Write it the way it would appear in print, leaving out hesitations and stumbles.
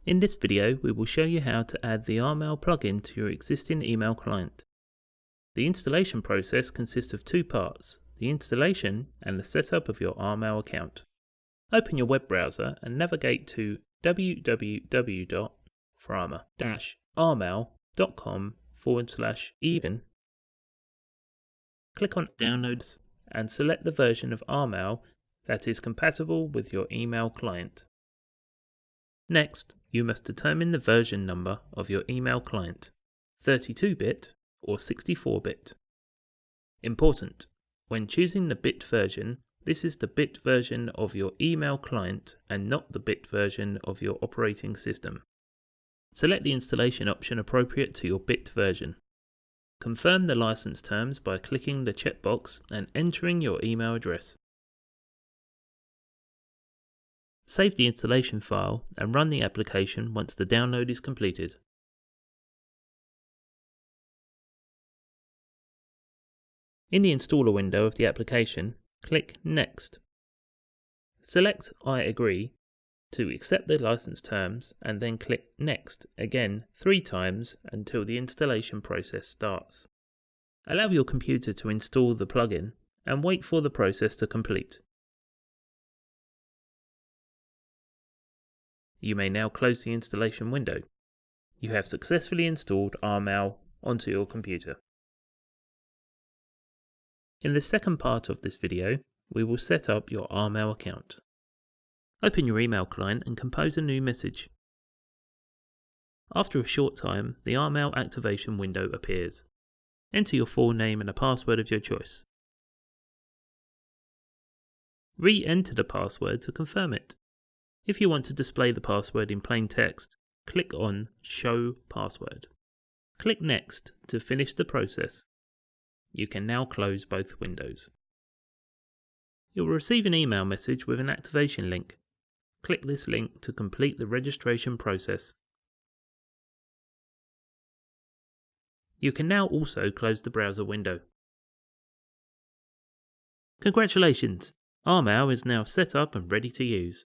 In this video, we will show you how to add the RMail plugin to your existing email client. The installation process consists of two parts, the installation and the setup of your RMail account. Open your web browser and navigate to www.frama-rmail.com/even. Click on Downloads and select the version of RMail that is compatible with your email client. Next, you must determine the version number of your email client, 32-bit or 64-bit. Important: when choosing the bit version, this is the bit version of your email client and not the bit version of your operating system. Select the installation option appropriate to your bit version. Confirm the license terms by clicking the checkbox and entering your email address. Save the installation file and run the application once the download is completed. In the installer window of the application, click Next. Select I agree to accept the license terms and then click Next again 3 times until the installation process starts. Allow your computer to install the plugin and wait for the process to complete. You may now close the installation window. You have successfully installed RMail onto your computer. In the second part of this video, we will set up your RMail account. Open your email client and compose a new message. After a short time, the RMail activation window appears. Enter your full name and a password of your choice. Re-enter the password to confirm it. If you want to display the password in plain text, click on Show Password. Click Next to finish the process. You can now close both windows. You will receive an email message with an activation link. Click this link to complete the registration process. You can now also close the browser window. Congratulations! RMail is now set up and ready to use.